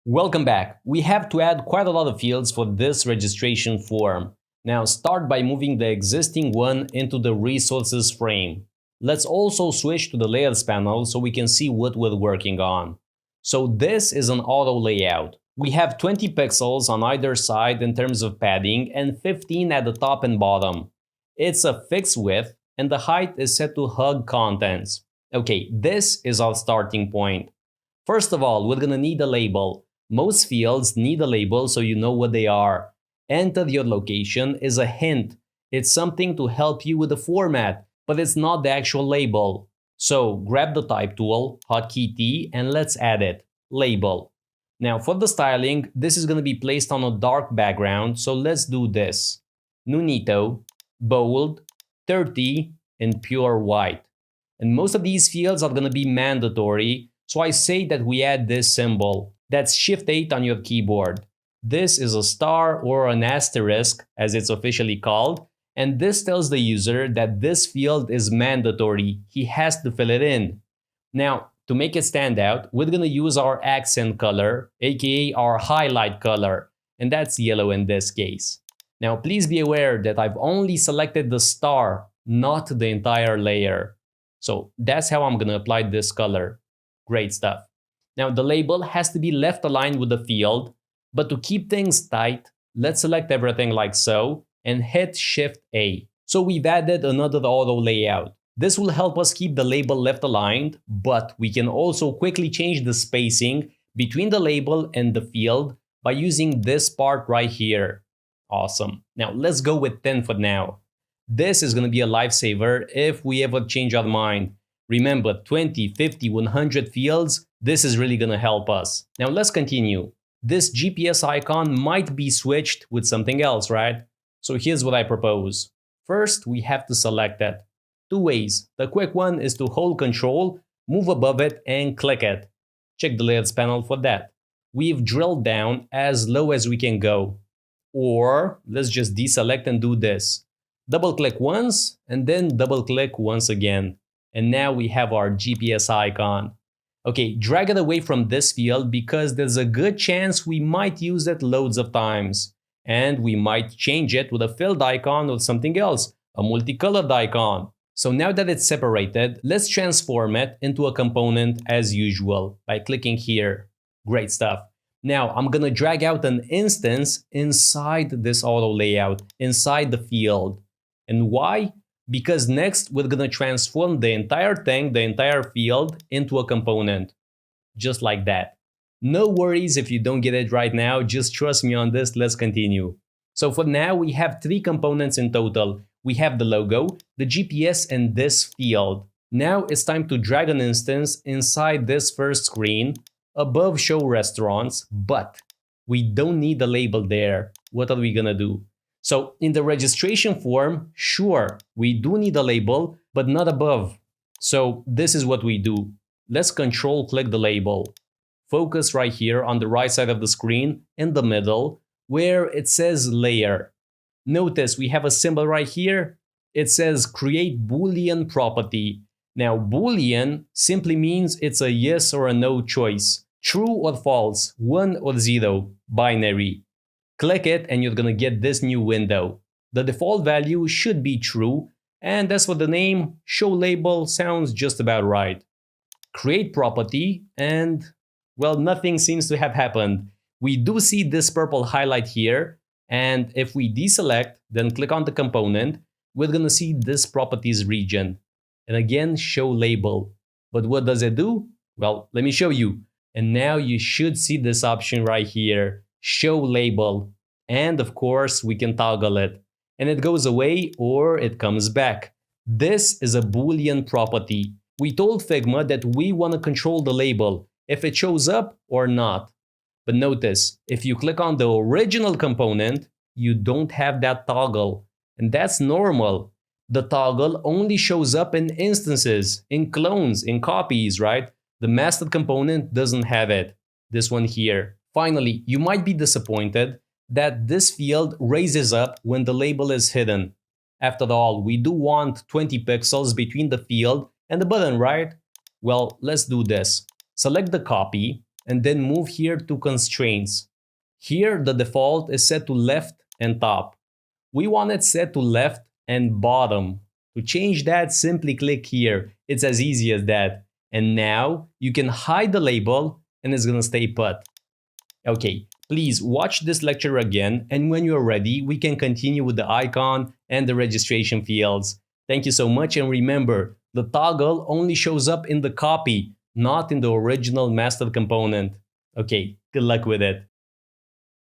Welcome back. We have to add quite a lot of fields for this registration form. Now start by moving the existing one into the resources frame. Let's also switch to the layers panel so we can see what we're working on. So this is an auto layout. We have 20 pixels on either side in terms of padding and 15 at the top and bottom. It's a fixed width and the height is set to hug contents. Okay, this is our starting point. First of all, we're gonna need a label. Most fields need a label so you know what they are. Enter your location is a hint. It's something to help you with the format, but it's not the actual label. So grab the type tool, hotkey T, and let's add it. Label. Now for the styling, this is going to be placed on a dark background, so let's do this. Nunito, bold, 30, and pure white. And most of these fields are going to be mandatory, so I say that we add this symbol. That's Shift 8 on your keyboard. This is a star or an asterisk, as it's officially called, and this tells the user that this field is mandatory. He has to fill it in. Now, to make it stand out, we're going to use our accent color, aka our highlight color, and that's yellow in this case. Now, please be aware that I've only selected the star, not the entire layer. So that's how I'm going to apply this color. Great stuff. Now the label has to be left aligned with the field, but to keep things tight, let's select everything like so and hit Shift A. So we've added another auto layout. This will help us keep the label left aligned, but we can also quickly change the spacing between the label and the field by using this part right here. Awesome. Now let's go with 10 for now. This is going to be a lifesaver if we ever change our mind. Remember, 20, 50, 100 fields, this is really going to help us. Now let's continue. This GPS icon might be switched with something else, right? So here's what I propose. First, we have to select it. Two ways. The quick one is to hold Control, move above it, and click it. Check the layers panel for that. We've drilled down as low as we can go. Or let's just deselect and do this. Double click once, and then double click once again. And now we have our GPS icon. Okay, drag it away from this field because there's a good chance we might use it loads of times. And we might change it with a filled icon or something else, a multicolored icon. So now that it's separated, let's transform it into a component as usual by clicking here. Great stuff. Now I'm gonna drag out an instance inside this auto layout, inside the field. And why? Because next we're gonna transform the entire thing, the entire field, into a component. Just like that. No worries if you don't get it right now, just trust me on this, let's continue. So for now we have 3 components in total. We have the logo, the GPS, and this field. Now it's time to drag an instance inside this first screen, above show restaurants, but we don't need the label there. What are we gonna do? So in the registration form, sure, we do need a label, but not above. So this is what we do. Let's control click the label. Focus right here on the right side of the screen in the middle where it says layer. Notice we have a symbol right here. It says create Boolean property. Now Boolean simply means it's a yes or a no choice. True or false, 1 or 0, binary. Click it and you're gonna get this new window. The default value should be true, and as for the name, show label sounds just about right. Create property, and well, nothing seems to have happened. We do see this purple highlight here, and if we deselect, then click on the component, we're gonna see this properties region. And again, show label. But what does it do? Well, let me show you. And now you should see this option right here. Show label, and of course we can toggle it and it goes away or it comes back. This is a Boolean property. We told Figma that we want to control the label if it shows up or not. But notice, if you click on the original component, you don't have that toggle, and that's normal. The toggle only shows up in instances, in clones, in copies, right? The master component doesn't have it. This one here. Finally, you might be disappointed that this field raises up when the label is hidden. After all, we do want 20 pixels between the field and the button, right? Well, let's do this. Select the copy, and then move here to constraints. Here, the default is set to left and top. We want it set to left and bottom. To change that, simply click here. It's as easy as that. And now you can hide the label and it's gonna stay put. Okay, please watch this lecture again, and when you're ready, we can continue with the icon and the registration fields. Thank you so much, and remember, the toggle only shows up in the copy, not in the original master component. Okay, good luck with it.